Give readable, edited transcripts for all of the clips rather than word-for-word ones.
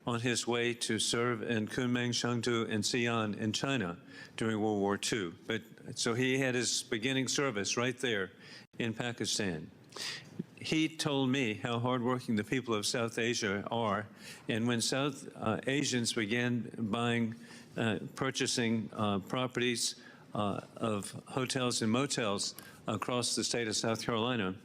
on his way to serve in Kunming, Chengdu, and Xi'an in China during World War II. So he had his beginning service right there in Pakistan. He told me how hardworking the people of South Asia are, and when South Asians began purchasing properties of hotels and motels across the state of South Carolina,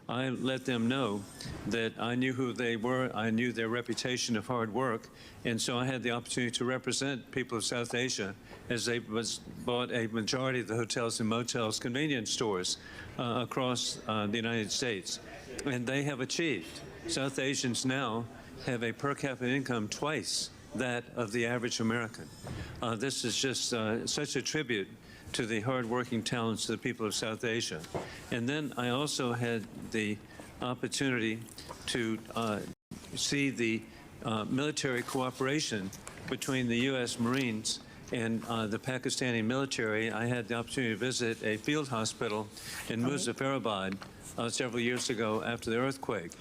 I let them know that I knew who they were, I knew their reputation of hard work, and so I had the opportunity to represent people of South Asia as they bought a majority of the hotels and motels, convenience stores across the United States. And they have achieved. South Asians now have a per capita income twice that of the average American. This is just such a tribute to the hard-working talents of the people of South Asia. And then I also had the opportunity to see the military cooperation between the U.S. Marines and the Pakistani military. I had the opportunity to visit a field hospital in Muzaffarabad several years ago after the earthquake.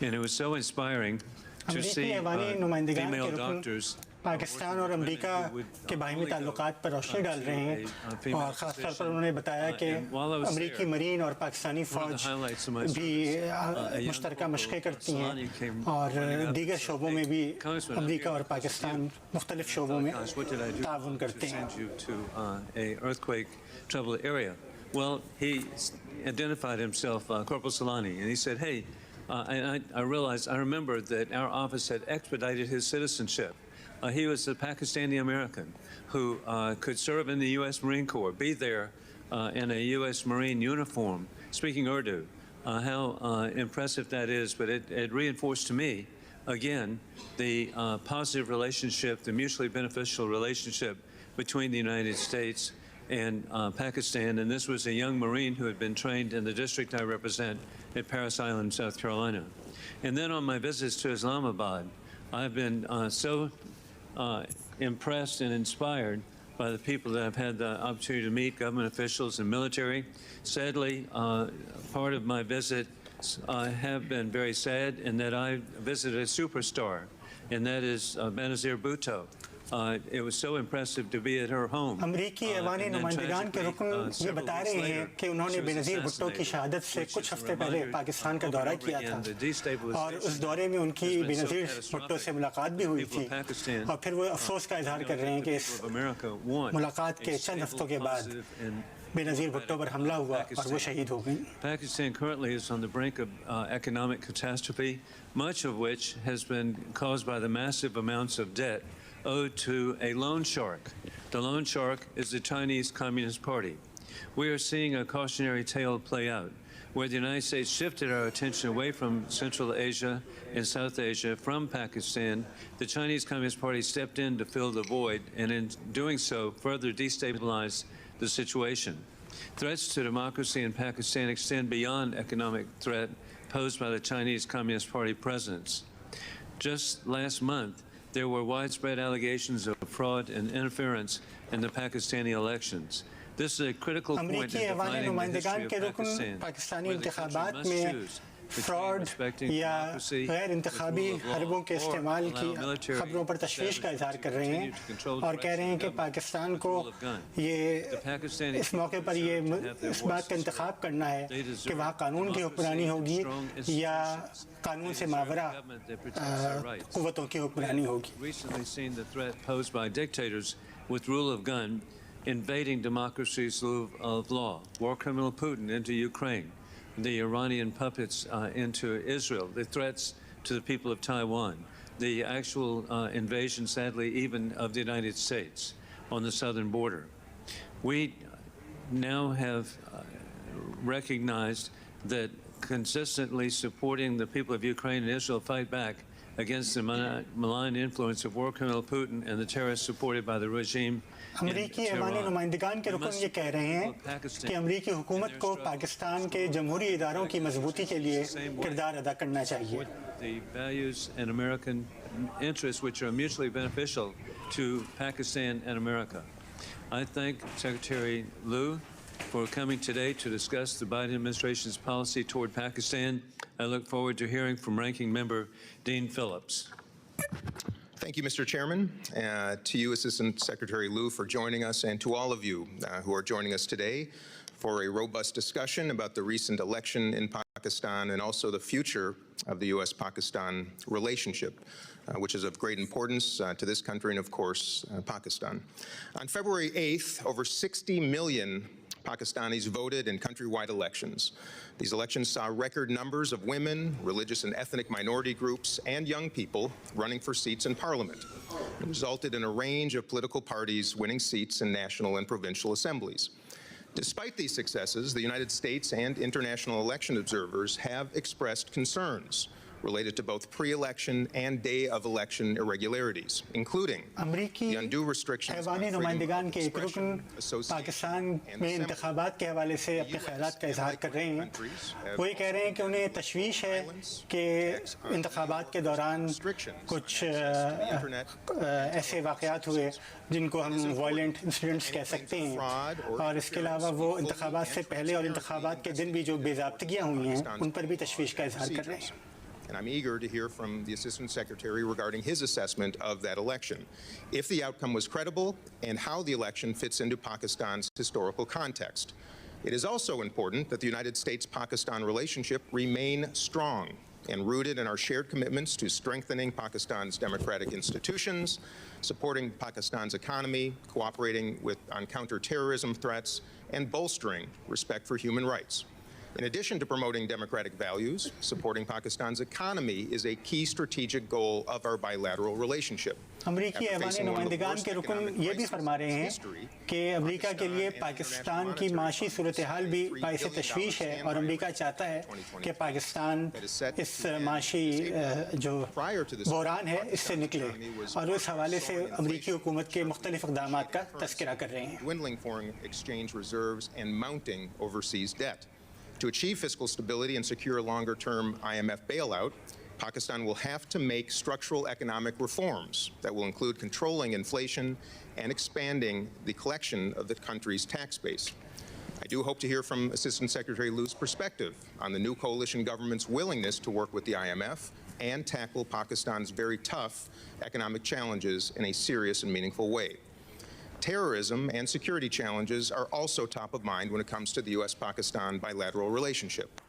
And it was so inspiring to see female doctors Pakistan और America के बाहिमी ताल्लुकात पर रोशनी डाल रहे हैं और ख़ासतौर पर उन्होंने बताया कि अमेरिकी मरीन और पाकिस्तानी फ़ौज भी मुश्तरका मशक़ें करती हैं और दीगर शोबों में भी अमेरिका और पाकिस्तान मुख्तलिफ़ शोबों में ताउन करते हैं. Well, he identified himself, Corporal Solani, and he said, hey, I remembered that our office had expedited his citizenship. He was a Pakistani American who could serve in the U.S. Marine Corps, be there in a U.S. Marine uniform, speaking Urdu. How impressive that is, but it reinforced to me, again, the positive relationship, the mutually beneficial relationship between the United States and Pakistan. And this was a young Marine who had been trained in the district I represent at Parris Island, South Carolina. And then on my visits to Islamabad, I've been so impressed and inspired by the people that I've had the opportunity to meet, government officials and military. Sadly, part of my visit have been very sad in that I visited a superstar, and that is Benazir Bhutto. It was so impressive to be at her home. अमरीकी ऐवानी नुमाइंदगान के रुकन ये बता रहे हैं कि उन्होंने बेनज़ीर भुट्टो की शहादत से कुछ हफ्ते पहले पाकिस्तान का दौरा किया था और उस दौरे में उनकी बेनज़ीर भुट्टो से मुलाकात भी हुई थी और फिर वो अफसोस का इजहार कर रहे हैं कि इस मुलाकात के चंद हफ्तों के बाद बेनज़ीर भुट्टो पर हमला हुआ और वो शहीद हो गई. Pakistan currently is on the brink of economic catastrophe, much of which has been caused by the massive amounts of debt owed to a loan shark. The loan shark is the Chinese Communist Party. We are seeing a cautionary tale play out, where the United States shifted our attention away from Central Asia and South Asia, from Pakistan. The Chinese Communist Party stepped in to fill the void, and in doing so, further destabilized the situation. Threats to democracy in Pakistan extend beyond economic threat posed by the Chinese Communist Party presidents. Just last month, there were widespread allegations of fraud and interference in the Pakistani elections. This is a critical point in defining the history of Pakistan, where the country must choose fraud या गैर इंतखाबी हरबों के इस्तेमाल की खबरों पर तशवीश का इजहार कर रहे हैं और कह रहे हैं कि पाकिस्तान को ये इस मौके पर ये इस बात का इंतखाब करना है कि वहाँ कानून की हुक्मरानी होगी या कानून से मावरा कुव्वतों की हुक्मरानी होगी. Invading democracy's rule of law, war criminal Putin into Ukraine, the Iranian puppets into Israel, the threats to the people of Taiwan, the actual invasion, sadly, even of the United States on the southern border. We now have recognized that consistently supporting the people of Ukraine and Israel fight back against the malign influence of war criminal Putin and the terrorists supported by the regime. अमरीकी ऐवानी नुमाइंदगान के रुकन ये कह रहे हैं कि अमरीकी हुकूमत को पाकिस्तान के जमहूरी इदारों की मजबूती के लिए किरदार अदा करना चाहिए. The values and American interests which are mutually beneficial to Pakistan and America. I thank Secretary Liu for coming today to discuss the Biden administration's policy toward Pakistan. I look forward to hearing from Ranking Member Dean Phillips. Thank you, Mr. Chairman. To you, Assistant Secretary Liu, for joining us, and to all of you who are joining us today for a robust discussion about the recent election in Pakistan and also the future of the U.S.-Pakistan relationship, which is of great importance to this country and, of course, Pakistan. On February 8th, over 60 million Pakistanis voted in countrywide elections. These elections saw record numbers of women, religious and ethnic minority groups, and young people running for seats in parliament. It resulted in a range of political parties winning seats in national and provincial assemblies. Despite these successes, the United States and international election observers have expressed concerns related to both pre-election and day-of-election irregularities, including the undue restrictions on freedom of expression, association, and assembly. के हवाले से अपने ख्यालात का इजहार कर रहे हैं वो ये कह रहे हैं कि उन्हें तशवीश है कि इंतखाबात के दौरान कुछ ऐसे वाक़यात हुए जिनको हम वायलेंट इंसिडेंट्स कह सकते हैं और इसके अलावा वो इंतखाबात से पहले और इंतखाबात के दिन भी जो बेज़ाब्तगियाँ हुई हैं उन पर भी तशवीश का इजहार कर रहे हैं. And I'm eager to hear from the Assistant Secretary regarding his assessment of that election, if the outcome was credible, and how the election fits into Pakistan's historical context. It is also important that the United States-Pakistan relationship remain strong and rooted in our shared commitments to strengthening Pakistan's democratic institutions, supporting Pakistan's economy, cooperating on counterterrorism threats, and bolstering respect for human rights. In addition to promoting democratic values, supporting Pakistan's economy is a key strategic goal of our bilateral relationship. अमरीकी ऐवानी नुमाइंदगान के रुकन ये भी फरमा रहे हैं कि अमरीका के लिए पाकिस्तान की माशी सूरत हाल भी बाइस तशवीश है और अमरीका चाहता है कि पाकिस्तान इस माशी जो बहरान है इससे निकले और इस हवाले से अमरीकी हुकूमत के मुख्तलिफ इक़दामात का तज़किरा कर रहे हैं. Dwindling foreign exchange reserves and mounting overseas debt. To achieve fiscal stability and secure a longer-term IMF bailout, Pakistan will have to make structural economic reforms that will include controlling inflation and expanding the collection of the country's tax base. I do hope to hear from Assistant Secretary Liu's perspective on the new coalition government's willingness to work with the IMF and tackle Pakistan's very tough economic challenges in a serious and meaningful way. Terrorism and security challenges are also top of mind when it comes to the U.S.-Pakistan bilateral relationship.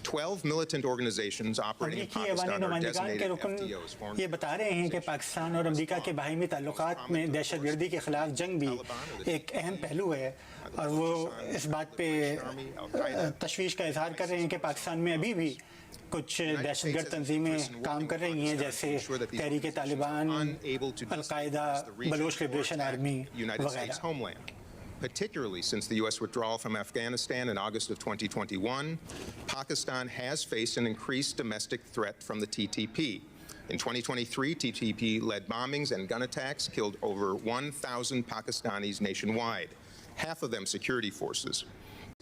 12 militant organizations operating in Pakistan are designated FTOs. ये बता रहे हैं कि पाकिस्तान और America के बाहिमी ताल्लुकात में दहशतगर्दी के खिलाफ जंग भी एक अहम पहलू है और वो इस बात पे तशवीश का इजहार कर रहे हैं कि पाकिस्तान में अभी भी कुछ दहशतगर्द तंजीमें काम कर रही हैं जैसे तहरीक Taliban, al Qaeda, Bloch liberation army वगैरह. Particularly since the U.S. withdrawal from Afghanistan in August of 2021, Pakistan has faced an increased domestic threat from the TTP. In 2023, TTP-led bombings and gun attacks killed over 1,000 Pakistanis nationwide, half of them security forces.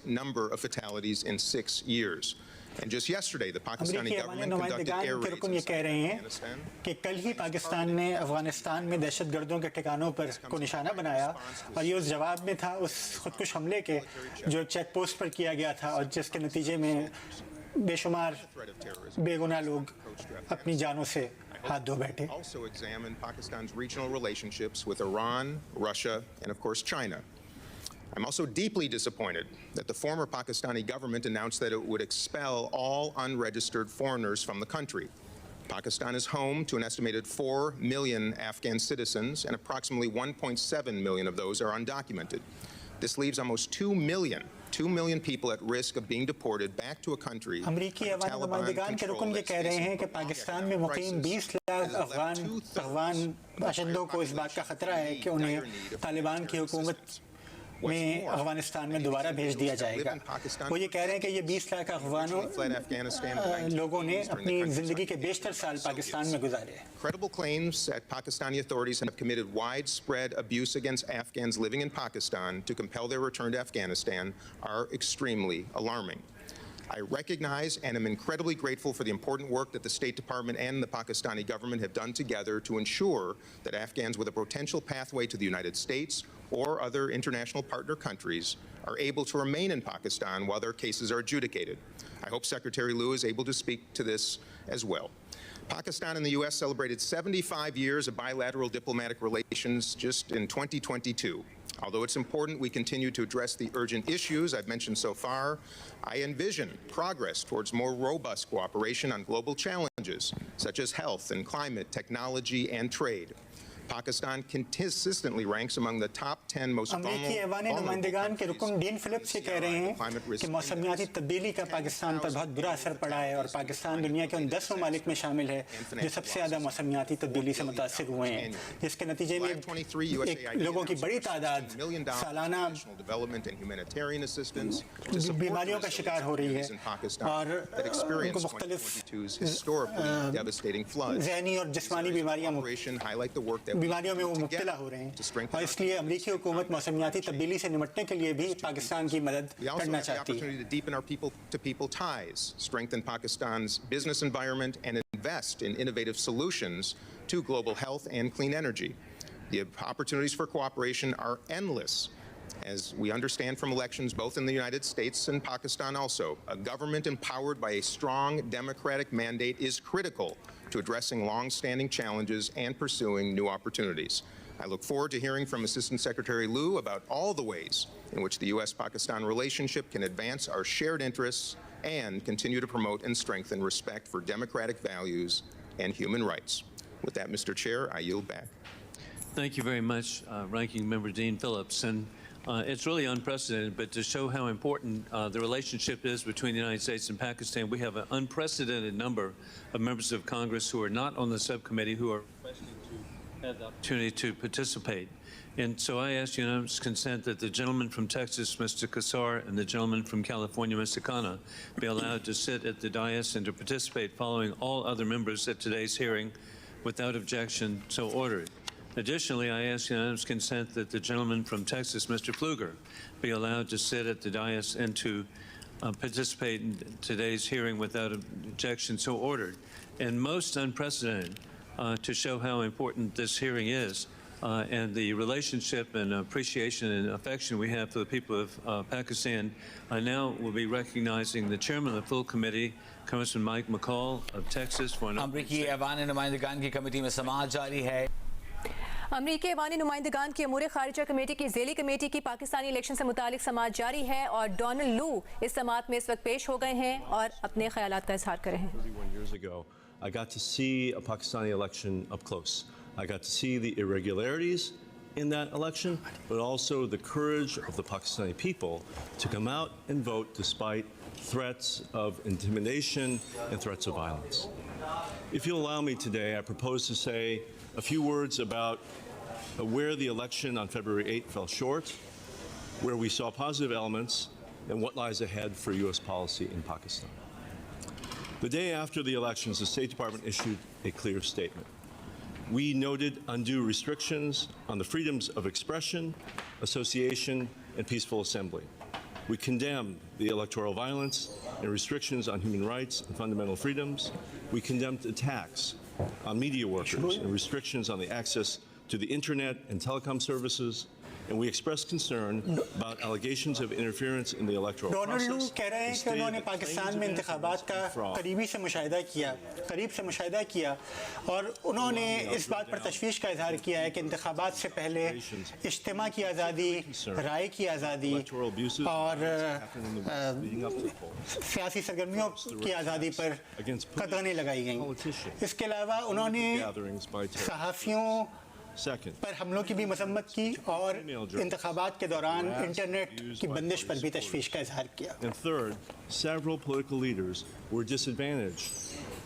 Number of fatalities in 6 years. And just yesterday, the Pakistani government conducted air raids in Afghanistan. कि कल ही पाकिस्तान ने अफगानिस्तान में दहशतगर्दों के ठिकानों पर को निशाना बनाया और ये उस जवाब में था उस खुदकुश हमले के जो चेक पोस्ट पर किया गया था और जिसके नतीजे में बेशुमार बेगुनाह लोग अपनी जानों से हाथ धो बैठे. Also examined Pakistan's regional relationships with Iran, Russia, and of course China. I'm also deeply disappointed that the former Pakistani government announced that it would expel all unregistered foreigners from the country. Pakistan is home to an estimated 4 million Afghan citizens, and approximately 1.7 million of those are undocumented. This leaves almost 2 million people at risk of being deported back to a country अमरीकी ऐवान नुमाइंदगान के रुकन ये कह रहे हैं कि पाकिस्तान में मुकीम 20 लाख अफगान बाशिंदों को इस बात का खतरा है कि उन्हें तालिबान की हुकूमत में अफगानिस्तान में दोबारा भेज दिया जाएगा. वो ये कह रहे हैं कि ये 20 लाख अफगानों लोगों ने अपनी जिंदगी के बेशतर साल पाकिस्तान में गुजारे. Credible claims that Pakistani authorities have committed widespread abuse against Afghans living in Pakistan to compel their return to Afghanistan are extremely alarming. I recognize and am incredibly grateful for the important work that the State Department and the Pakistani government have done together to ensure that Afghans with a potential pathway to the United States or other international partner countries are able to remain in Pakistan while their cases are adjudicated. I hope Secretary Liu is able to speak to this as well. Pakistan and the U.S. celebrated 75 years of bilateral diplomatic relations just in 2022. Although it's important we continue to address the urgent issues I've mentioned so far, I envision progress towards more robust cooperation on global challenges such as health and climate, technology, and trade. Pakistan consistently ranks among the top 10 most अमेरिकी ऐवान नुमाइंदगान के रुकन dean Philips ये कह रहे हैं कि मौसमियाती तब्दीली का पाकिस्तान पर बहुत बुरा असर पड़ा है और पाकिस्तान दुनिया के उन 10 ममालिक में शामिल है जो सबसे ज़्यादा मौसमियाती तब्दीली से मुतासिर हुए हैं, जिसके नतीजे में लोगों की बड़ी तादाद सालाना बीमारियों का शिकार हो रही है और उनको मुख्तलिफ ज़हनी और जिस्मानी बीमारियों में वो मुब्तला हो रहे हैं और इसलिए अमेरिकी हुकूमत मौसमियाती तब्दीली से निपटने के लिए भी पाकिस्तान की मदद करना चाहती है। Strengthen Pakistan's business environment and invest in innovative solutions to global health and clean energy. The opportunities for cooperation are endless. As we understand from elections both in the United States and Pakistan also, a government empowered by a strong democratic mandate is critical to addressing long-standing challenges and pursuing new opportunities. I look forward to hearing from Assistant Secretary Liu about all the ways in which the U.S.-Pakistan relationship can advance our shared interests and continue to promote and strengthen respect for democratic values and human rights. With that, Mr. Chair, I yield back. Thank you very much, Ranking Member Dean Phillips. And it's really unprecedented, but to show how important the relationship is between the United States and Pakistan, we have an unprecedented number of members of Congress who are not on the subcommittee who are requesting to have the opportunity to participate. And so I ask unanimous consent that the gentleman from Texas, Mr. Kassar, and the gentleman from California, Mr. Khanna, be allowed to sit at the dais and to participate following all other members at today's hearing without objection, so ordered. Additionally, I ask unanimous consent that the gentleman from Texas, Mr. Pfluger, be allowed to sit at the dais and to participate in today's hearing without objection, so ordered. And most unprecedented, to show how important this hearing is and the relationship and appreciation and affection we have for the people of Pakistan, I now will be recognizing the chairman of the full committee, Congressman Mike McCall of Texas, for an अमरीकी ऐवान नुमाइंदगान की committee में समाअत जारी है। अमरीकी ऐवानी नुमाइंदगान की अमूर खारिजा committee की ज़ेली committee की Pakistani election से मुतालिक समाअत जारी है और डोनाल्ड लू इस समाअत में इस वक्त पेश हो गए हैं और अपने ख्यालात का इजहार कर रहे हैं। 31 years ago, I got to see a Pakistani election up close. I got to see the irregularities in that election, but also the courage of the Pakistani people to come out and vote despite threats of intimidation and threats of violence. If you'll allow me today, I propose to say a few words about where the election on February 8th fell short, where we saw positive elements, and what lies ahead for U.S. policy in Pakistan. The day after the elections, the State Department issued a clear statement. We noted undue restrictions on the freedoms of expression, association, and peaceful assembly. We condemned the electoral violence and restrictions on human rights and fundamental freedoms. We condemned attacks on media workers and restrictions on the access to the internet and telecom services. And we expressed concern about allegations of interference in the electoral process. Donald लू कह रहे हैं कि उन्होंने पाकिस्तान में इंतखाबात का करीब से मुशाहिदा किया और उन्होंने इस बात पर तशवीश का इजहार किया है कि इंतखाबात से पहले इज्तिमा की आज़ादी, राय की आज़ादी और सियासी सरगर्मियों की आज़ादी पर कदगनें लगाई गईं। इसके अलावा उन्होंने सहाफ़ियों पर हमलों की भी मजम्मत की और इंतखाबात के दौरान इंटरनेट की बंदिश पर भी तशवीश का इजहार किया। And third, several political leaders were disadvantaged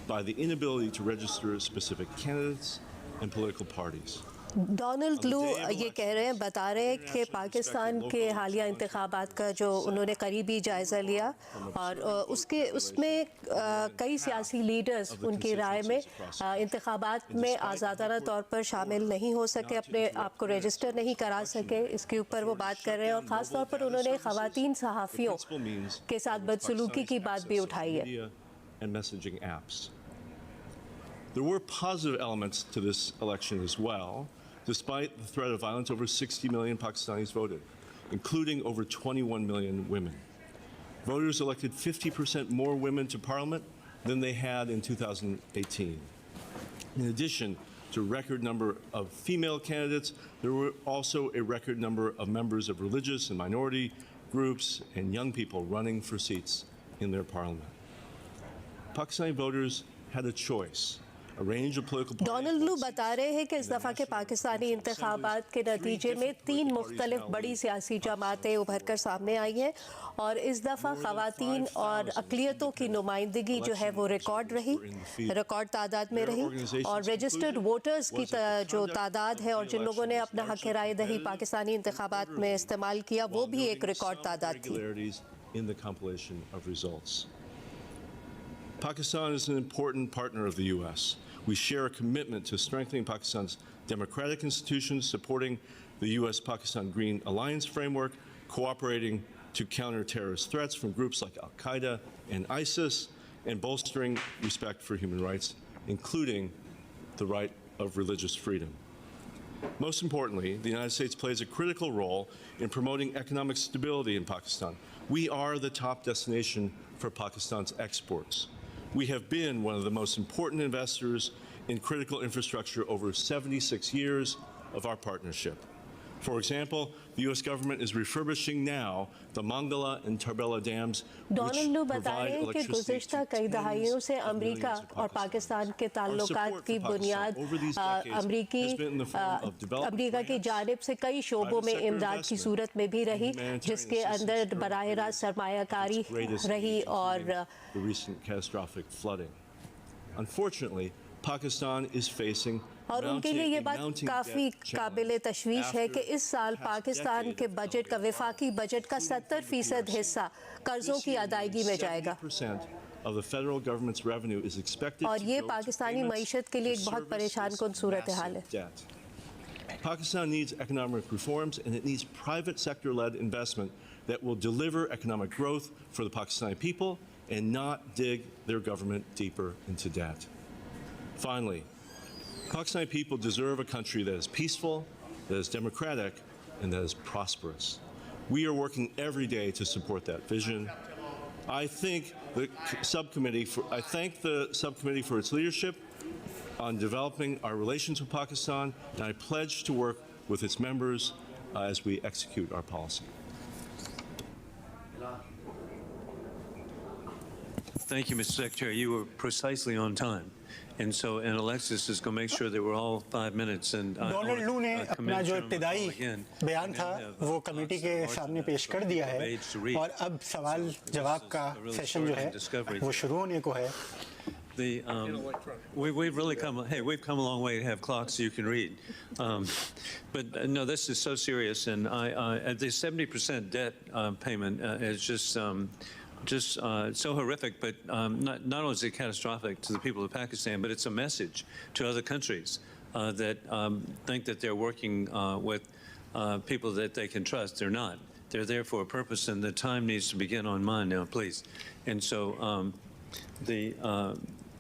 by the inability to register specific candidates and political parties. Donald लू ये कह रहे हैं, बता रहे हैं कि पाकिस्तान के हालिया इंतखाबात का जो उन्होंने करीबी जायज़ा लिया और उसमें कई सियासी लीडर्स उनकी राय में इंतखाबात में आज़ादाना तौर पर शामिल नहीं हो सके, अपने आप को रजिस्टर नहीं करा सके। इसके ऊपर वो बात कर रहे हैं और ख़ास तौर पर उन्होंने ख़वातीन सहाफ़ियों के साथ बदसलूकी की बात भी उठाई है। There were positive elements to this election as well. Despite the threat of violence, over 60 million Pakistanis voted, including over 21 million women. Voters elected 50% more women to parliament than they had in 2018. In addition to a record number of female candidates, there were also a record number of members of religious and minority groups and young people running for seats in their parliament. Pakistani voters had a choice. Donald लू बता रहे हैं कि इस दफ़ा के पाकिस्तानी इंतखाबात के नतीजे में 3 मुख्तलिफ बड़ी सियासी जमातें उभर कर सामने आई हैं और इस दफ़ा ख़वातीन और अक़लियतों की नुमाइंदगी जो है वो रिकॉर्ड तादाद में रही और रजिस्टर्ड वोटर्स की जो तादाद है और जिन लोगों ने अपना हक़ राय दही पाकिस्तानी इंतखाबात में इस्तेमाल किया वो भी एक रिकॉर्ड तादाद थी. Pakistan is an important partner of the U.S. We share a commitment to strengthening Pakistan's democratic institutions, supporting the U.S.-Pakistan Green Alliance framework, cooperating to counter terrorist threats from groups like Al-Qaeda and ISIS, and bolstering respect for human rights, including the right of religious freedom. Most importantly, the United States plays a critical role in promoting economic stability in Pakistan. We are the top destination for Pakistan's exports. We have been one of the most important investors in critical infrastructure over 76 years of our partnership. For example, the U.S. government is refurbishing now the Mangala and Tarbela dams, Donald लू बता रहे हैं कि गुज़िश्ता कई दहाइयों से America और पाकिस्तान के ताल्लुकात की बुनियाद अमेरिका की जानिब से कई शोबों में इमदाद की सूरत में भी रही जिसके अंदर बराह रास्त सरमायाकारी रही और Unfortunately, Pakistan is facing और उनके लिए ये बात काफ़ी काबिल तशवीश है कि इस साल पाकिस्तान के बजट का वफाकी बजट का 70% हिस्सा कर्जों की अदायगी में जाएगा और ये पाकिस्तानी मईशत के लिए एक बहुत परेशान कुन सूरत हाल है. Pakistan needs economic reforms and it needs private sector-led investment that will deliver economic growth for the Pakistani people and not dig their government deeper into debt. Finally, Pakistani people deserve a country that is peaceful, that is democratic, and that is prosperous. We are working every day to support that vision. I thank the subcommittee for its leadership on developing our relations with Pakistan, and I pledge to work with its members as we execute our policy. Thank you, Mr. Secretary. You were precisely on time. And Alexis is going to make sure that we're all 5 minutes. And Donald लू ने अपना जो इब्तिदाई बयान था वो committee के सामने पेश कर दिया है और अब सवाल जवाब का सेशन जो है वो शुरू होने को है. We've really come a long way to have clocks so you can read. But no, this is so serious, and the 70% debt payment is just so horrific, but not only is it catastrophic to the people of Pakistan, but it's a message to other countries that think that they're working with people that they can trust. They're not. They're there for a purpose, and the time needs to begin on mine now, please. And so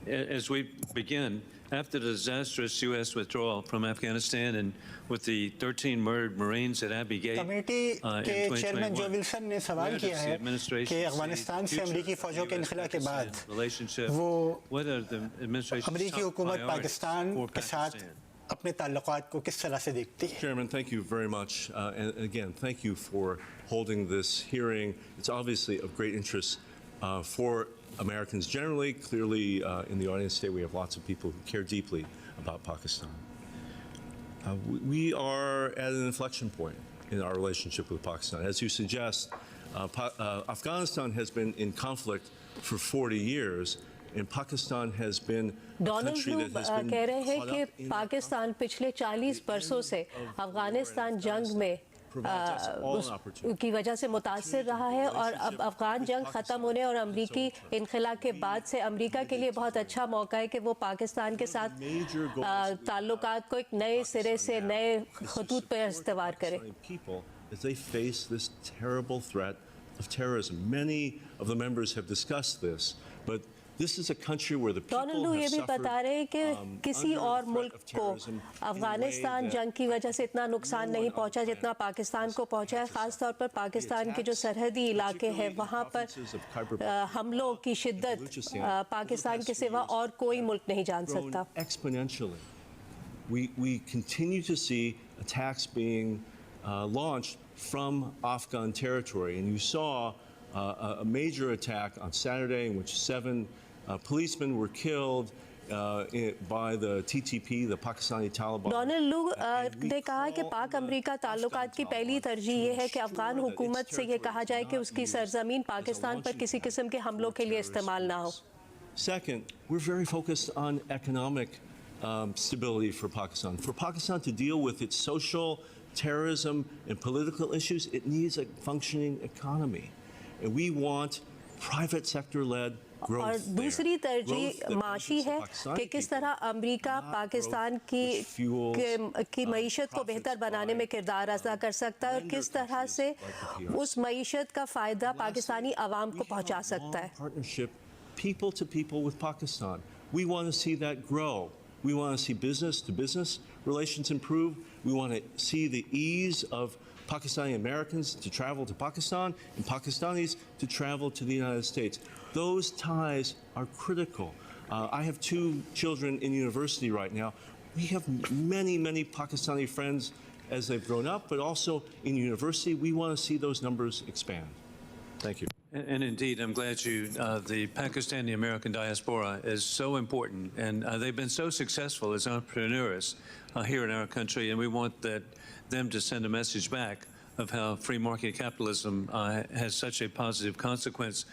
as we begin, after the disastrous U.S. withdrawal from Afghanistan and with the 13 murdered Marines at Abbey Gate committee के chairman जो Wilson ने सवाल किया है कि अफगानिस्तान से अमेरिकी फौजों के इनखला के बाद वो अमेरिकी हुकूमत पाकिस्तान के साथ अपने ताल्लुकात को किस तरह से देखती है. Chairman, thank you very much, and again, thank you for holding this hearing. It's obviously of great interest for Americans generally. Clearly, in the audience today, we have lots of people who care deeply about Pakistan. We are at an inflection point in our relationship with Pakistan. As you suggest, Afghanistan has been in conflict for 40 years, and Pakistan has been a country that has been कह रहे हैं कि पाकिस्तान पिछले 40 बरसों से अफगानिस्तान जंग में की वजह से मुतासिर रहा है और अब अफगान जंग ख़त्म होने और अमरीकी इनखला के बाद से अमरीका के लिए बहुत अच्छा मौका है कि वो पाकिस्तान के साथ ताल्लुकात को एक नए सिरे से नए खतूत पर इस्तेवार करे. As they face this terrible threat of terrorism. Many of the members have discussed this, but This is a country where the people Donald लू have ये भी suffered बता रहे हैं कि किसी under और threat मुल्क of को terrorism in a way Afghanistan that जंग की वजह से इतना नुकसान नहीं पहुंचा जितना पाकिस्तान को पहुंचा है। ख़ास तौर पर पाकिस्तान के जो सरहदी इलाके हैं वहाँ पर हमलों की शिद्दत पाकिस्तान के सिवा और कोई मुल्क नहीं जान सकता। Exponentially. We continue to see attacks being launched from Afghan territory, and you saw a major attack on Saturday in which 7 policemen were killed by the TTP, the Pakistani Taliban. Donald लू ने कहा कि पाक अमरीका ताल्लुकात की पहली तरजीह ये है कि अफगान हुकूमत से ये कहा जाए कि उसकी सरजमीन पाकिस्तान पर किसी किस्म के हमलों के लिए इस्तेमाल ना हो। Second, we're very focused on economic stability for Pakistan. For Pakistan to deal with its social, terrorism, and political issues, it needs a functioning economy. And we want private sector-led growth. और दूसरी तरजीह माशी है कि किस तरह America Pakistan की मईशत को बेहतर बनाने में किरदार अदा कर सकता है और किस तरह से उस मईशत का फ़ायदा पाकिस्तानी अवाम को पहुंचा सकता है। Partnership, people to people with Pakistan. We want to see that grow. We want to see business-to-business relations improve. We want to see the ease of Pakistani Americans to travel to Pakistan and Pakistanis to travel to the United States. Those ties are critical. I have 2 children in university right now. We have many, many Pakistani friends as they've grown up, but also in university. We want to see those numbers expand. Thank you. And indeed, I'm glad the Pakistani-American diaspora is so important, and they've been so successful as entrepreneurs here in our country, and we want them to send a message back of how free market capitalism has such a positive consequence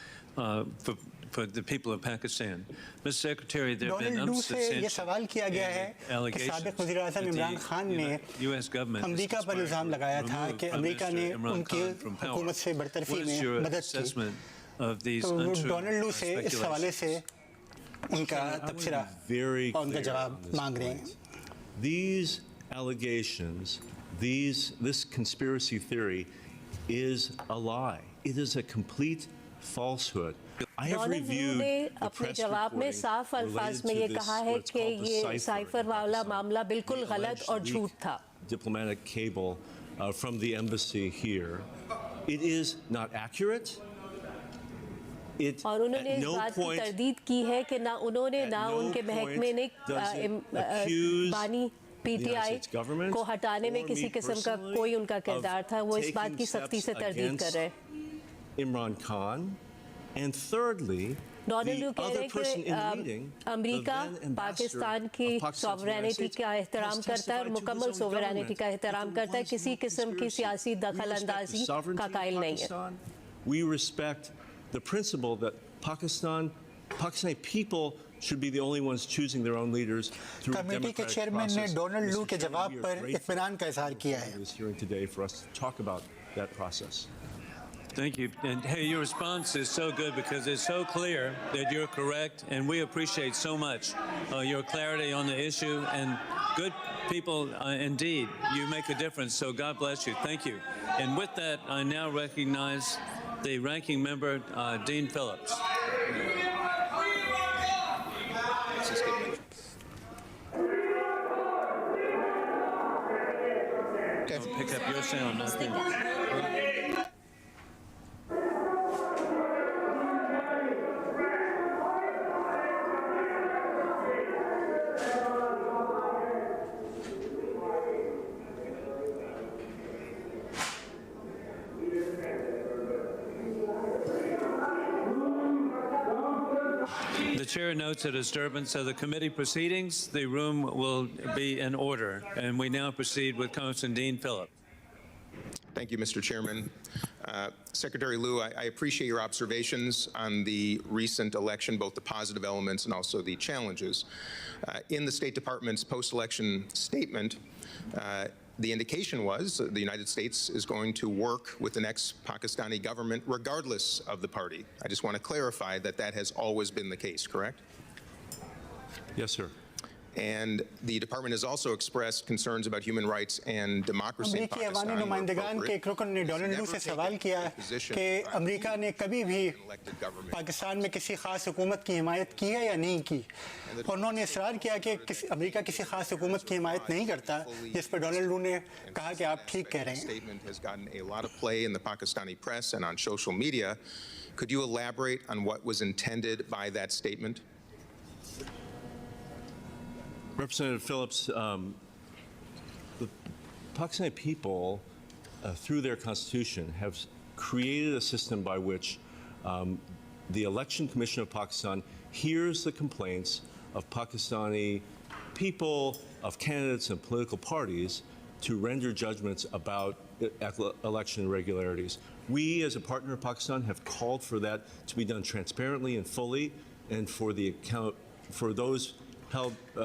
for the people of Pakistan. Mr. Secretary, there have been substantial allegations that the U.S. government America पर इल्ज़ाम लगाया था कि America ने उनकी हुकूमत से बरतरफी में मदद की। तो डोनाल्ड लू से इस हवाले से उनका तबसरा और उनका जवाब मांग रहे हैं। These allegations, this conspiracy theory is a lie. It is a complete falsehood. I have reviewed the अपने press जवाब में साफ अल्फाज में ये कहा है कि ये साइफर वाला मामला बिल्कुल गलत और झूठ था। Diplomatic cable from the embassy here. It is not accurate. और उन्होंने इस बात की तरदीद की है कि ना उन्होंने ना उनके महकमे ने बानी पीटीआई को हटाने में किसी किस्म का कोई उनका किरदार था। वो इस बात की सख्ती से तरदीद कर रहे हैं। Imran Khan, and thirdly, Donald लू कह रहे हैं कि अमेरिका पाकिस्तान की सॉवरेनिटी का एहतराम करता है और मुकम्मल सॉवरेनिटी का एहतराम करता है, किसी किस्म की सियासी दखल-अंदाजी का कायल नहीं है। We respect the principle that Pakistani people should be the only ones choosing their own leaders through a democratic process. Committee के चेयरमैन ने डोनाल्ड लू के जवाब पर इत्मीनान का इज़हार किया है। This hearing today for us to talk about that process. Thank you. And hey, your response is so good because it's so clear that you're correct, and we appreciate so much your clarity on the issue. And good people, indeed, you make a difference. So God bless you. Thank you. And with that, I now recognize the ranking member, Dean Phillips. Pick up your sound, not them. The chair notes a disturbance of the committee proceedings. The room will be in order. And we now proceed with Congressman Dean Phillips. Thank you, Mr. Chairman. Secretary Liu, I appreciate your observations on the recent election, both the positive elements and also the challenges. In the State Department's post-election statement, the indication was the United States is going to work with the next Pakistani government regardless of the party. I just want to clarify that that has always been the case, correct? Yes, sir. And the department has also expressed concerns about human rights and democracy in अमरीकी Pakistan. अवामी नुमाइंदगान के एक रुकन ने Donald लू से सवाल किया कि अमरीका ने कभी भी पाकिस्तान में किसी खास हुकूमत की हिमायत की है या नहीं की, और उन्होंने इसरार किया कि अमरीका किसी खास हुकूमत की हिमायत नहीं करता, जिस पर डोनाल्ड लू ने कहा कि आप ठीक कह रहे हैं. Statement has gotten a lot of play in the Pakistani press and on social media. Could you elaborate on what was intended by that statement? Representative Phillips, the Pakistani people, through their constitution, have created a system by which the Election Commission of Pakistan hears the complaints of Pakistani people, of candidates and political parties to render judgments about election irregularities. We, as a partner of Pakistan, have called for that to be done transparently and fully, and for those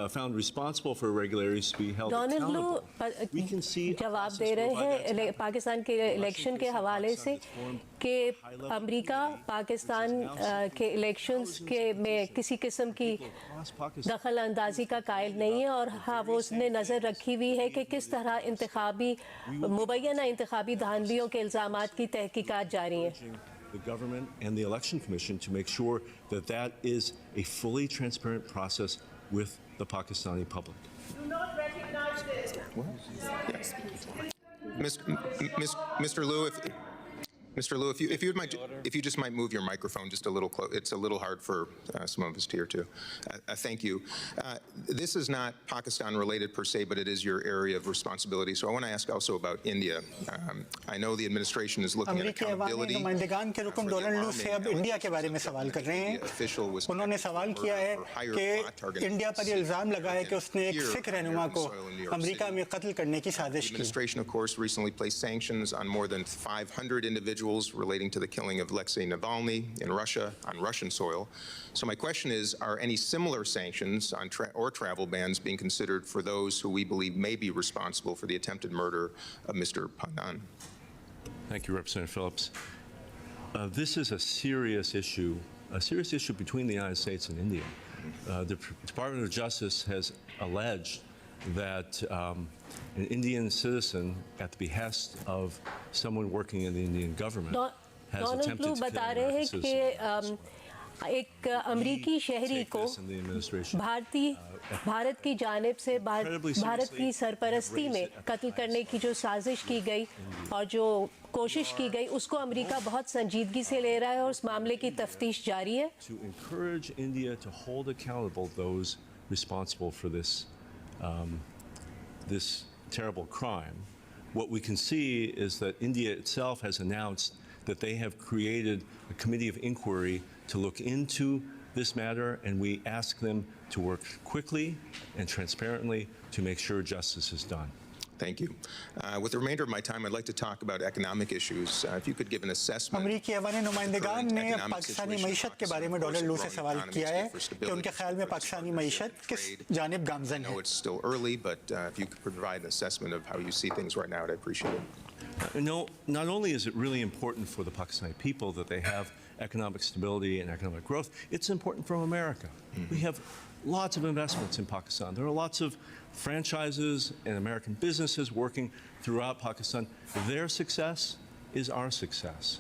found responsible for irregularities to be held accountable. We can see जवाब दे रहे हैं पाकिस्तान के election के हवाले से कि America Pakistan के elections के में किसी किस्म की दखल अंदाजी का कायल नहीं है, और हाँ वो उसने नज़र रखी हुई है कि किस तरह इंतखाबी मुबैना इंतखाबी धांधलियों के इल्ज़ामात की तहकीकात जारी हैं. The government and the Election Commission to make sure that that is a fully transparent process with the Pakistani public. Do not recognize this. Mr. Liu, if you just might move your microphone just a little close. It's a little hard for some of us to hear too. Thank you. This is not Pakistan-related per se, but it is your area of responsibility. So I want to ask also about India. I know the administration is looking at accountability. नुमाइंदगान के रुकन Donald लू से अब India के बारे में सवाल कर रहे हैं. उन्होंने सवाल किया है कि इंडिया पर इल्जाम लगा है कि उसने एक सिख रहनुमा को अमेरिका में कत्ल करने की साजिश की. The administration, of course, recently placed sanctions on more than 500 individuals relating to the killing of Alexei Navalny in Russia on Russian soil. So my question is, are any similar sanctions on or travel bans being considered for those who we believe may be responsible for the attempted murder of Mr. Pandan? Thank you, Representative Phillips. This is a serious issue between the United States and India. The Department of Justice has alleged that an Indian citizen, at the behest of someone working in the Indian government, has attempted to kill a citizen. एक अमरीकी शहरी को भारत की जानिब से भारत की सरपरस्ती में कत्ल करने की जो साजिश की गई और जो कोशिश की गई, उसको अमेरिका बहुत संजीदगी से ले रहा है और उस मामले की तफ्तीश जारी है. To encourage India to hold accountable those responsible for this terrible crime. What we can see is that India itself has announced that they have created a committee of inquiry to look into this matter, and we ask them to work quickly and transparently to make sure justice is done. Thank you. With the remainder of my time, I'd like to talk about economic issues. If you could give an assessment. अमरीकी अवामी नुमाइंदगान ने पाकिस्तानी मईशत के बारे में Donald लू से सवाल किया है कि उनके ख्याल में पाकिस्तानी मईशत किस जानिब गामज़न है. I know it's still early, but if you could provide an assessment of how you see things right now, I'd appreciate it. No, not only is it really important for the Pakistani people that they have economic stability and economic growth, it's important from America. We have lots of investments in Pakistan. There are lots of franchises and American businesses working throughout Pakistan. Their success is our success.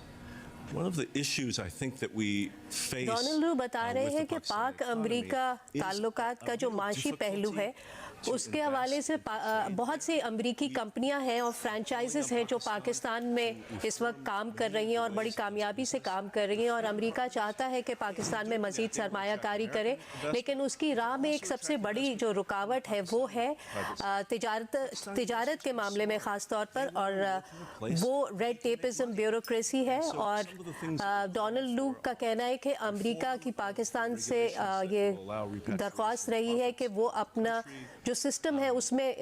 One of the issues I think that we face Donald लू बता रहे हैं कि पाक America ताल्लुकात का जो माशी पहलू है, उसके हवाले से बहुत सी अमेरिकी कंपनियां हैं और फ्रेंचाइजेस हैं जो पाकिस्तान में इस वक्त काम कर रही हैं और बड़ी कामयाबी से काम कर रही हैं, और अमेरिका चाहता है कि पाकिस्तान में मज़ीद सरमायाकारी करे, लेकिन उसकी राह में एक सबसे बड़ी जो रुकावट है वो है तिजारत के मामले में ख़ास तौर पर, और वो रेड टेपिज्म ब्यूरोक्रेसी है. और डोनाल्ड लू का कहना है कि अमेरिका की पाकिस्तान से ये दरख्वास्त रही है कि वो अपना जो सिस्टम है उसमें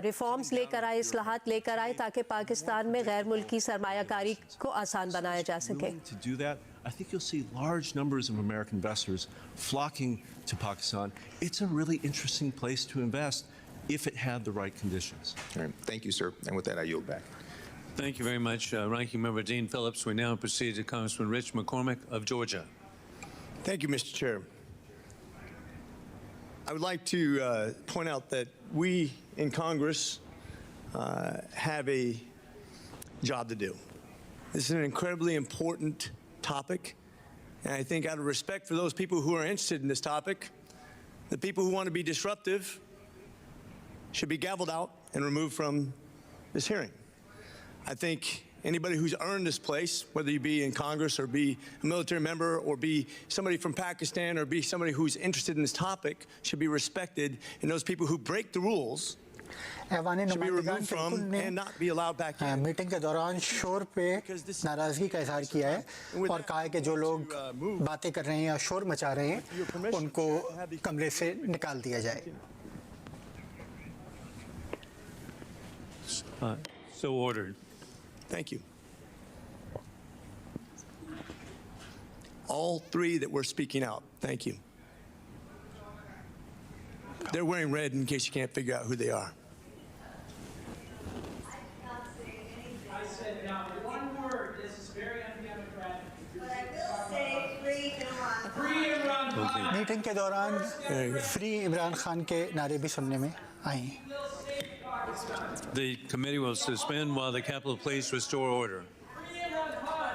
रिफॉर्म्स लेकर आए, इस्लाहात लेकर आए, ताकि पाकिस्तान में गैर मुल्की सरमायाकारी को आसान बनाया जा सके. To do that, I think you'll see large numbers of American investors flocking to Pakistan. It's a really interesting place to invest if it had the right conditions. All right. Thank you, sir. And with that, I yield back. Thank you very much, Ranking Member Dean Phillips. We now proceed to Congressman Rich McCormick of Georgia. Thank you, Mr. Chair. I would like to point out that we in Congress have a job to do. This is an incredibly important topic, and I think out of respect for those people who are interested in this topic, the people who want to be disruptive should be gavelled out and removed from this hearing. I think anybody who's earned this place, whether you be in Congress or be a military member or be somebody from Pakistan or be somebody who's interested in this topic, should be respected, and those people who break the rules should be removed from and not be allowed back in. Meeting के दौरान शोर पे नाराजगी का इजहार किया है और कहा है कि जो लोग बातें कर रहे हैं या शोर मचा रहे हैं उनको कमरे से निकाल दिया जाए. So ordered. Thank you. All three that were speaking out, thank you. They're wearing red in case you can't figure out who they are. I said not one word. This is very undemocratic. But I will say free Imran Khan. Free Imran Khan. Meeting के दौरान free Imran Khan के नारे भी सुनने में आए. The committee will suspend while the Capitol Police restore order. Free Imran Khan.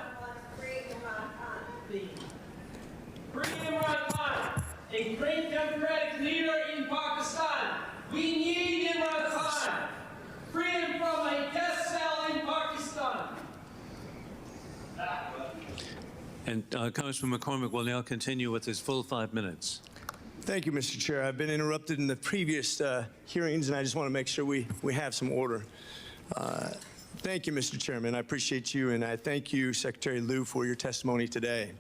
Free Imran Khan. Free Imran Khan, a great democratic leader in Pakistan. We need Imran Khan. Free him from a death cell in Pakistan. And Congressman McCormick will now continue with his full 5 minutes. Thank you, Mr. Chair. I've been interrupted in the previous hearings, and I just want to make sure we have some order. Thank you, Mr. Chairman. I appreciate you, and I thank you, Secretary Liu, for your testimony today.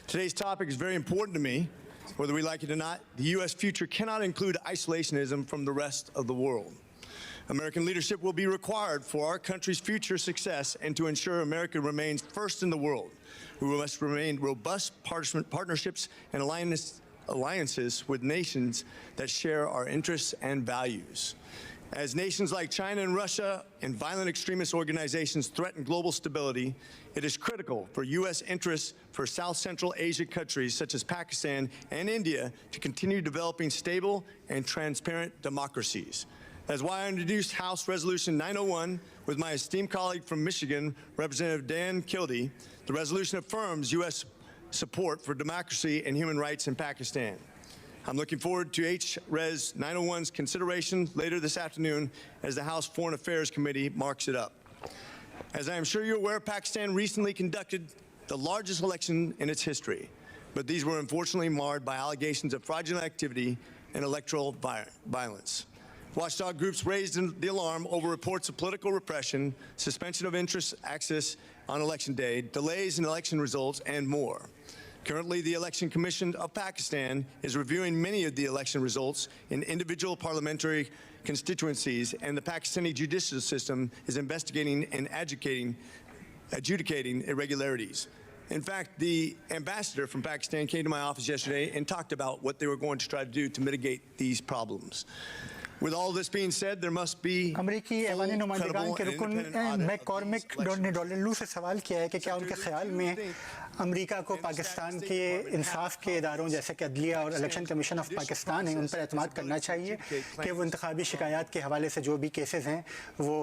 Today's topic is very important to me. Whether we like it or not, the U.S. future cannot include isolationism from the rest of the world. American leadership will be required for our country's future success and to ensure America remains first in the world. We must remain robust partnerships and alliances with nations that share our interests and values. As nations like China and Russia and violent extremist organizations threaten global stability, it is critical for U.S. interests for South Central Asia countries such as Pakistan and India to continue developing stable and transparent democracies. That's why I introduced House Resolution 901 with my esteemed colleague from Michigan, Representative Dan Kildee. The resolution affirms U.S. support for democracy and human rights in Pakistan. I'm looking forward to H.Res. 901's consideration later this afternoon as the House Foreign Affairs Committee marks it up. As I am sure you're aware, Pakistan recently conducted the largest election in its history, but these were unfortunately marred by allegations of fraudulent activity and electoral violence. Watchdog groups raised the alarm over reports of political repression, suspension of interest access on Election Day, delays in election results, and more. Currently, the Election Commission of Pakistan is reviewing many of the election results in individual parliamentary constituencies, and the Pakistani judicial system is investigating and adjudicating irregularities. In fact, the ambassador from Pakistan came to my office yesterday and talked about what they were going to try to do to mitigate these problems. With all this being said, there must be अमेरिकी ऐवानी नुमाइंदगान के रुकन McCormick ने Donald लू से सवाल किया है कि क्या उनके ख्याल में अमेरिका को पाकिस्तान के इंसाफ के इदारों जैसे कि अदलिया और इलेक्शन कमीशन ऑफ पाकिस्तान है उन पर एतमाद करना चाहिए कि वो इंतखाबी शिकायत के हवाले से जो भी केसेस हैं वो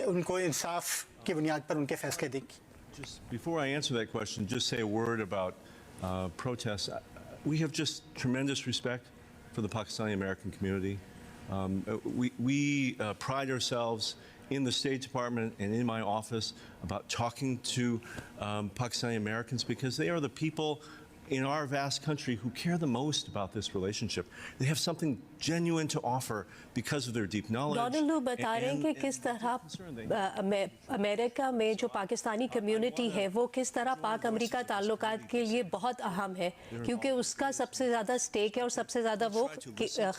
उनको इंसाफ की बुनियाद पर उनके फैसले देंगी. Just before I answer that question, just say a word about protests. We have just tremendous respect for the Pakistani American community. We pride ourselves in the State Department and in my office about talking to Pakistani Americans because they are the people in our vast country who care the most about this relationship. They have something genuine to offer because of their deep knowledge. Donald लू बता रहे हैं कि किस तरह America में जो Pakistani community है वो किस तरह पाक अमेरिका ताल्लुकात के लिए बहुत अहम है क्योंकि उसका सबसे ज़्यादा स्टेक है और सबसे ज़्यादा वो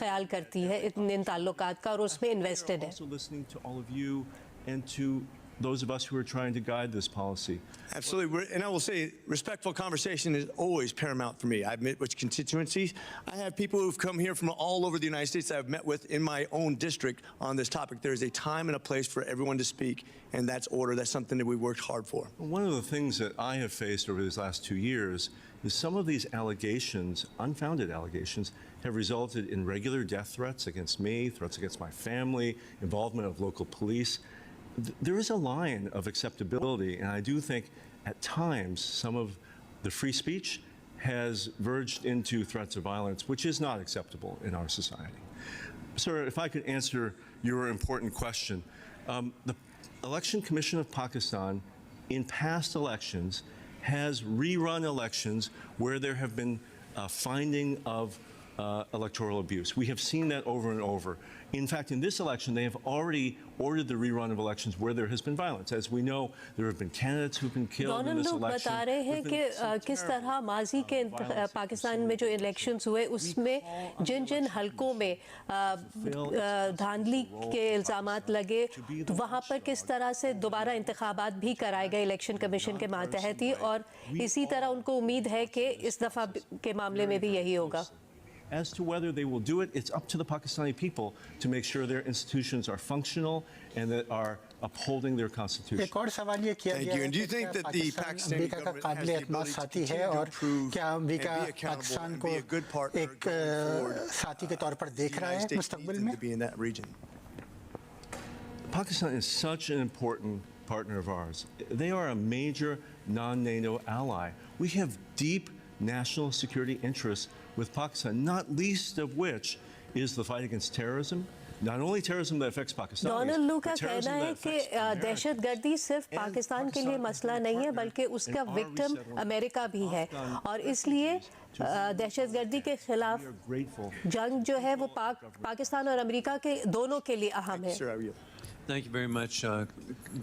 ख्याल करती है इन ताल्लुकात का और उसमें इन्वेस्टेड है. Also listening to all of you and to those of us who are trying to guide this policy. Absolutely. And I will say, respectful conversation is always paramount for me. I've met with constituencies. I have people who've come here from all over the United States that I've met with in my own district on this topic. There is a time and a place for everyone to speak, and that's order. That's something that we worked hard for. One of the things that I have faced over these last 2 years is some of these allegations, unfounded allegations, have resulted in regular death threats against me, threats against my family, involvement of local police. There is a line of acceptability, and I do think at times some of the free speech has verged into threats of violence, which is not acceptable in our society. Sir, if I could answer your important question. The Election Commission of Pakistan in past elections has rerun elections where there have been finding of electoral abuse. We have seen that over and over. In fact, in this election, they have already ordered the rerun of elections where there has been violence. As we know, there have been candidates who have been killed in this election. बता रहे हैं कि किस तरह माजी के पाकिस्तान में जो इलेक्शंस हुए उसमें जिन जिन हलकों में धांधली के इल्ज़ामात लगे तो वहाँ पर किस तरह से दोबारा इंतखाबात भी कराए गए इलेक्शन कमीशन के मातहत ही और इसी तरह उनको उम्मीद है कि इस दफ़ा के मामले में भी यही होगा. As to whether they will do it, it's up to the Pakistani people to make sure their institutions are functional and that are upholding their constitution. एक और सवाल ये किया गया है कि अमेरिका का काबिल एतमाद साथी है और क्या अमेरिका पाकिस्तान को एक साथी के तौर पर देख रहा है मुस्तकबिल में? Pakistan is such an important partner of ours. They are a major non-NATO ally. We have deep national security interests with Pakistan, not least of which is the fight against terrorism. Not only terrorism that affects Pakistan. Donald लू का कहना है कि दहशतगर्दी सिर्फ पाकिस्तान के लिए मसला नहीं है बल्कि उसका विक्टिम अमेरिका भी है और इसलिए दहशतगर्दी के खिलाफ जंग जो है वो पाकिस्तान और अमेरिका के दोनों के लिए अहम है. Thank you very much,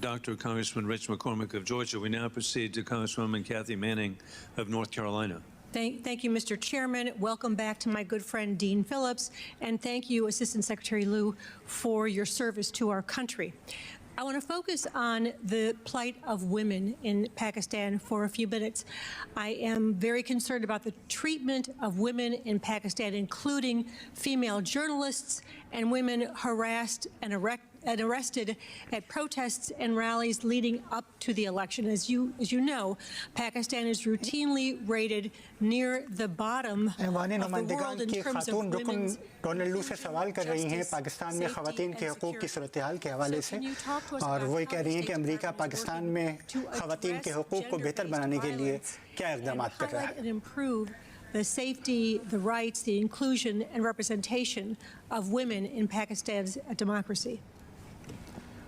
Dr. Congressman Rich McCormick of Georgia. We now proceed to Congresswoman Kathy Manning of North Carolina. Thank you, Mr. Chairman. Welcome back to my good friend, Dean Phillips. And thank you, Assistant Secretary Liu, for your service to our country. I want to focus on the plight of women in Pakistan for a few minutes. I am very concerned about the treatment of women in Pakistan, including female journalists and women harassed and arrested at protests and rallies leading up to the election. As you know, Pakistan is routinely rated near the bottom of the world in terms of women's. Donald लू से सवाल कर रही हैं पाकिस्तान में ख़वातीन के हकूक़ की सूरत-ए-हाल के हवाले से और वो कह रही हैं कि अमेरिका पाकिस्तान में ख़वातीन के हकूक़ को बेहतर बनाने के लिए क्या इक़दामात कर रहा है. The safety, the rights, the inclusion and representation of women in Pakistan's democracy.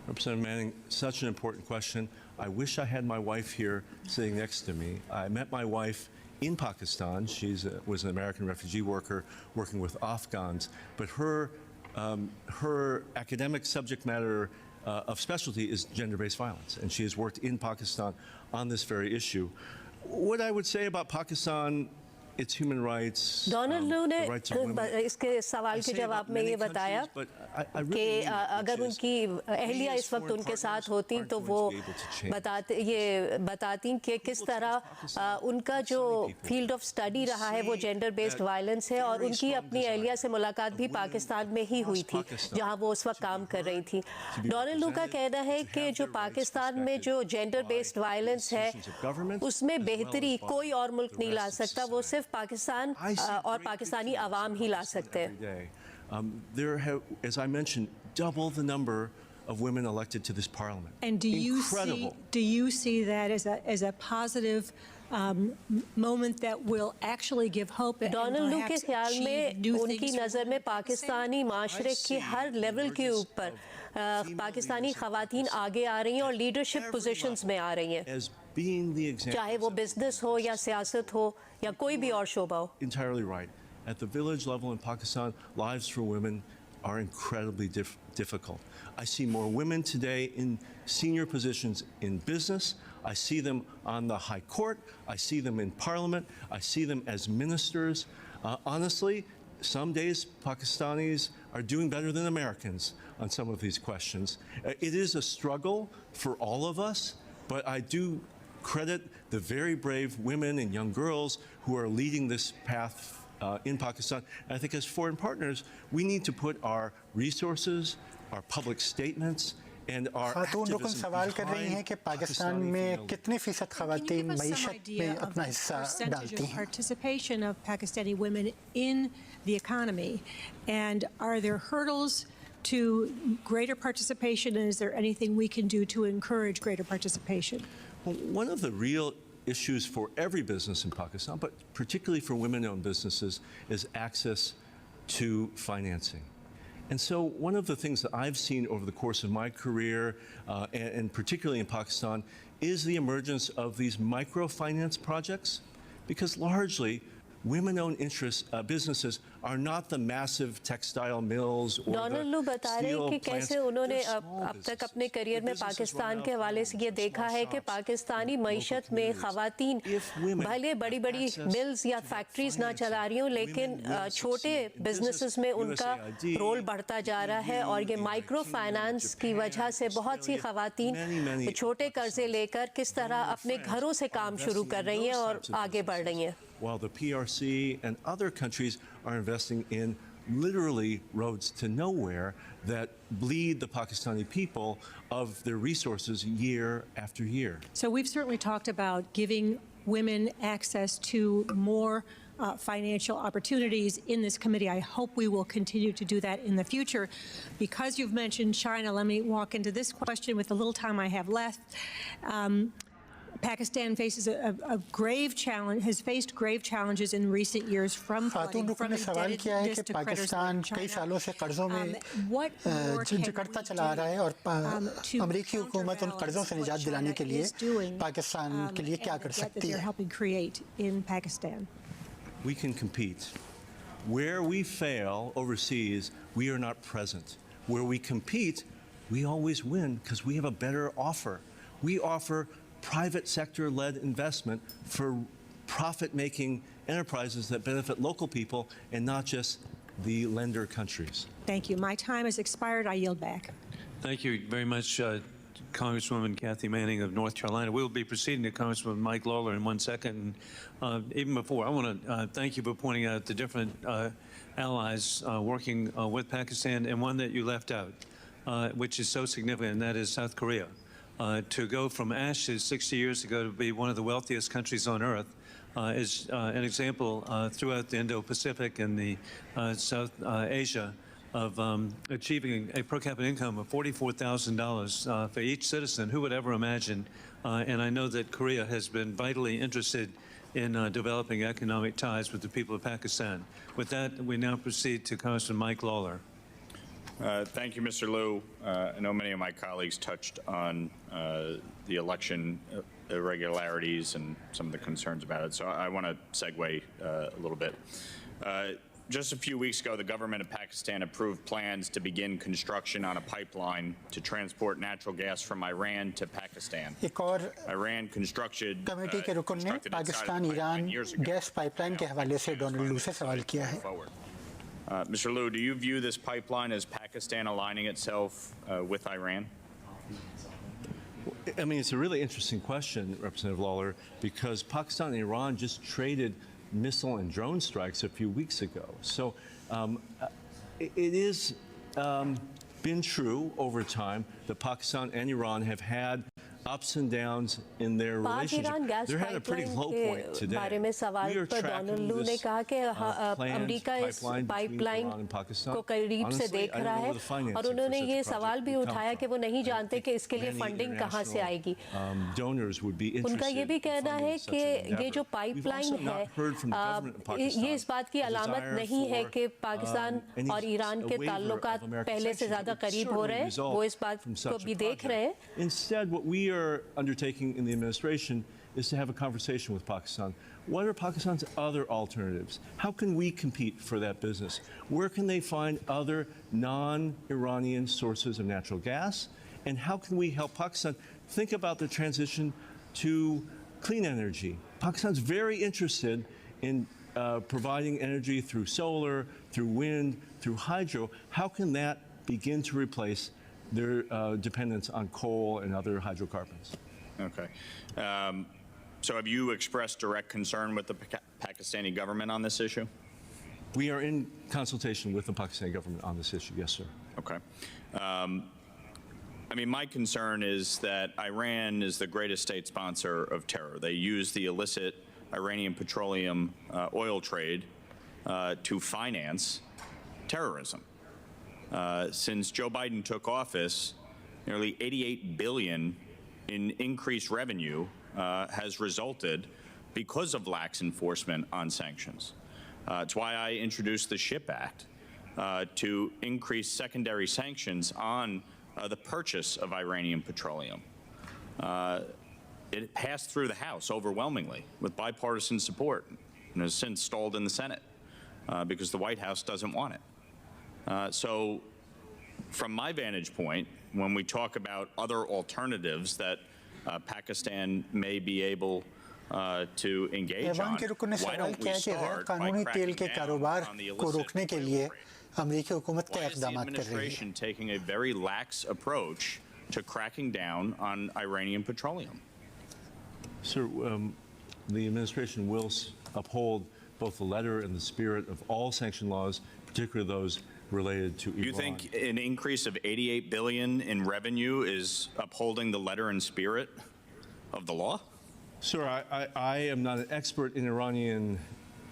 Representative Manning, such an important question. I wish I had my wife here sitting next to me. I met my wife in Pakistan. She was an American refugee worker working with Afghans, but her academic subject matter of specialty is gender-based violence, and she has worked in Pakistan on this very issue. What I would say about Pakistan, its human rights, Donald लू ने इसके सवाल के जवाब में ये बताया कि अगर उनकी अहलिया इस वक्त उनके साथ होती तो वो बताती कि किस तरह उनका जो फील्ड ऑफ स्टडी रहा है वो जेंडर बेस्ड वायलेंस है और उनकी अपनी अहलिया से मुलाकात भी पाकिस्तान में ही हुई थी जहां वो उस वक्त काम कर रही थी. डोनाल्ड लू का कहना है कि जो पाकिस्तान में जो जेंडर बेस्ड वायलेंस है उसमें बेहतरी कोई और मुल्क नहीं ला सकता, वो सिर्फ पाकिस्तान और पाकिस्तानी आवाम ही ला सकते हैं. There have, as I mentioned, double the number of women elected to this parliament. And do you see that as a positive moment that will actually give hope? Donald लू के ख्याल में उनकी नज़र में पाकिस्तानी माशरे के हर लेवल के ऊपर पाकिस्तानी ख़वातीन आगे आ रही हैं और लीडरशिप पोजीशंस में आ रही हैं, चाहे वो बिजनेस हो या सियासत हो या कोई भी और शोबा हो. Entirely right. At the village level in Pakistan, lives for women are incredibly difficult. I see more women today in senior positions in business. I see them on the high court. I see them in parliament. I see them as ministers. Honestly, some days Pakistanis are doing better than Americans on some of these questions. It is a struggle for all of us, but I do credit the very brave women and young girls who are leading this path in Pakistan. And I think as foreign partners, we need to put our resources, our public statements, and our खातून रुकन activism सवाल कर रही हैं behind कि Pakistan Pakistani में female कितने फीसद Can you खवातीन give us some मईशत idea में of अपना the हिस्सा percentage डालती of हैं? participation of Pakistani women in the economy? And are there hurdles to greater participation, and is there anything we can do to encourage greater participation? Well, one of the real issues for every business in Pakistan, but particularly for women-owned businesses, is access to financing. And so one of the things that I've seen over the course of my career, and particularly in Pakistan, is the emergence of these microfinance projects, because largely women-owned businesses are not the massive textile mills or Donald लू बता रहे हैं कि कैसे उन्होंने अब तक अपने करियर में पाकिस्तान के हवाले से ये देखा है कि पाकिस्तानी मईशत में ख़वातीन भले बड़ी बड़ी मिल्स या फैक्ट्रीज ना चला रही हों, लेकिन छोटे बिजनेसेस में उनका रोल बढ़ता जा रहा है, और ये माइक्रो फाइनेंस की वजह से बहुत सी ख़वातीन छोटे कर्जे लेकर किस तरह अपने घरों से काम शुरू कर रही हैं और आगे बढ़ रही हैं. While the PRC and other countries are investing in literally roads to nowhere that bleed the Pakistani people of their resources year after year. So we've certainly talked about giving women access to more financial opportunities in this committee. I hope we will continue to do that in the future. Because you've mentioned China, let me walk into this question with the little time I have left. Pakistan faces a grave challenge, has faced grave challenges in recent years from flooding, from indebtedness to creditors like China. What more can we do अमेरिकी हुकूमत उन कर्जों से निजात दिलाने के लिए पाकिस्तान के लिए क्या कर सकती है? helping create in Pakistan? We can compete. Where we fail overseas, we are not present. Where we compete, we always win because we have a better offer. We offer private sector-led investment for profit-making enterprises that benefit local people and not just the lender countries. Thank you. My time has expired. I yield back. Thank you very much, Congresswoman Kathy Manning of North Carolina. We'll be proceeding to Congressman Mike Lawler in 1 second. Even before, I want to thank you for pointing out the different allies working with Pakistan, and one that you left out, which is so significant, and that is South Korea. To go from ashes 60 years ago to be one of the wealthiest countries on earth is an example throughout the Indo-Pacific and the South Asia of achieving a per capita income of $44,000 for each citizen. Who would ever imagine? And I know that Korea has been vitally interested in developing economic ties with the people of Pakistan. With that, we now proceed to Congressman Mike Lawler. Thank you, Mr. Liu. I know many of my colleagues touched on the election irregularities and some of the concerns about it, so I want to segue a little bit. Just a few weeks ago, the government of Pakistan approved plans to begin construction on a pipeline to transport natural gas from Iran to Pakistan. Iran constructed committee के रुकन ने Pakistan Iran gas pipeline के हवाले से Donald लू से सवाल किया है. Mr. Liu, do you view this pipeline as Pakistan aligning itself with Iran? I mean, it's a really interesting question, Representative Lawler, because Pakistan and Iran just traded missile and drone strikes a few weeks ago. So it is been true over time that Pakistan and Iran have had ups and downs in their relationship. They're at a pretty low point today. बारे में सवाल पर Donald लू ने कहा कि America इस pipeline को करीब से देख रहा है, और उन्होंने ये सवाल भी उठाया कि वो नहीं जानते कि इसके लिए फंडिंग कहाँ से आएगी. उनका ये भी कहना है कि ये जो पाइपलाइन है ये इस बात की अलामत नहीं है कि पाकिस्तान और ईरान के ताल्लुकात पहले से ज़्यादा करीब हो रहे हैं. वो इस बात को भी देख रहे हैं. Instead, what we are undertaking in the administration is to have a conversation with Pakistan. What are Pakistan's other alternatives? How can we compete for that business? Where can they find other non-Iranian sources of natural gas? And how can we help Pakistan think about the transition to clean energy? Pakistan's very interested in providing energy through solar, through wind, through hydro. How can that begin to replace their dependence on coal and other hydrocarbons? Okay. So have you expressed direct concern with the Pakistani government on this issue? We are in consultation with the Pakistani government on this issue, yes, sir. Okay. I mean, my concern is that Iran is the greatest state sponsor of terror. They use the illicit Iranian petroleum oil trade to finance terrorism. Since Joe Biden took office, nearly $88 billion in increased revenue has resulted because of lax enforcement on sanctions. It's why I introduced the SHIP Act to increase secondary sanctions on the purchase of Iranian petroleum. It passed through the House overwhelmingly with bipartisan support and has since stalled in the Senate because the White House doesn't want it. So from my vantage point, when we talk about other alternatives that Pakistan may be able to engage on, why don't we start by cracking down on the illicit oil trade? Why is the administration taking a very lax approach to cracking down on Iranian petroleum? Sir, the administration will uphold both the letter and the spirit of all sanction laws, particularly those related to Iran. Do you think an increase of $88 billion in revenue is upholding the letter and spirit of the law? Sir, I am not an expert in Iranian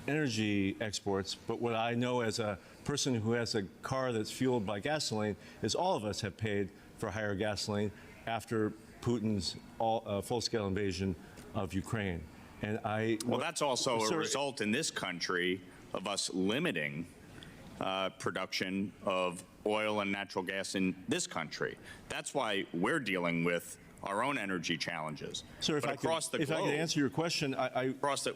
energy exports, but what I know as a person who has a car that's fueled by gasoline is all of us have paid for higher gasoline after Putin's full-scale invasion of Ukraine. And well, that's also a result in this country of us limiting production of oil and natural gas in this country. That's why we're dealing with our own energy challenges. Sir, if I could answer your question,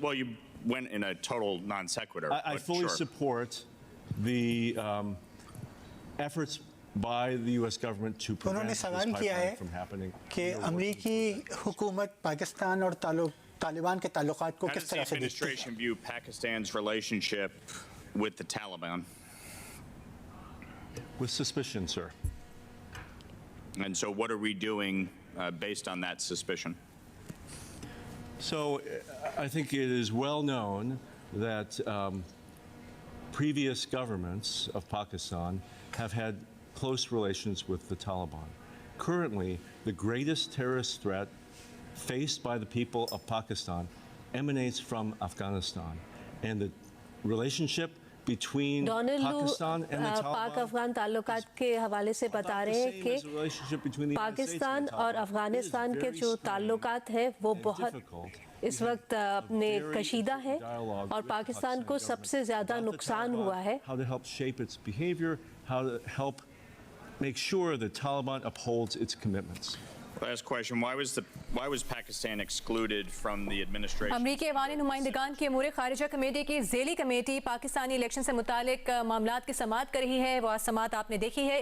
well, you went in a total non sequitur. I fully support the efforts by the U.S. government to prevent this pipeline from happening. कि अमेरिकी हुकूमत पाकिस्तान और तालिबान के ताल्लुकात को किस तरह से देखती है? How does the administration view Pakistan's relationship with the Taliban? With suspicion, sir. And so what are we doing based on that suspicion? So I think it is well known that previous governments of Pakistan have had close relations with the Taliban. Currently, the greatest terrorist threat faced by the people of Pakistan emanates from Afghanistan. And the relationship between Pakistan and the Taliban, पाक-अफगान ताल्लुकात के हवाले से बता रहे हैं कि पाकिस्तान और अफगानिस्तान के जो ताल्लुकात हैं वो बहुत इस वक्त अपने कशीदा है और पाकिस्तान को सबसे ज़्यादा नुकसान हुआ है. How to help shape its behavior, how to help make sure the Taliban upholds its commitments. Last question: Why was Pakistan excluded from the administration? अमरीकी ऐवानी नुमाइंदगान की अमूर खारिजा कमेटी की ज़ेली कमेटी पाकिस्तानी इलेक्शन से मुतालिक मामलात की समाअत कर रही है. वो आज समाअत आपने देखी है.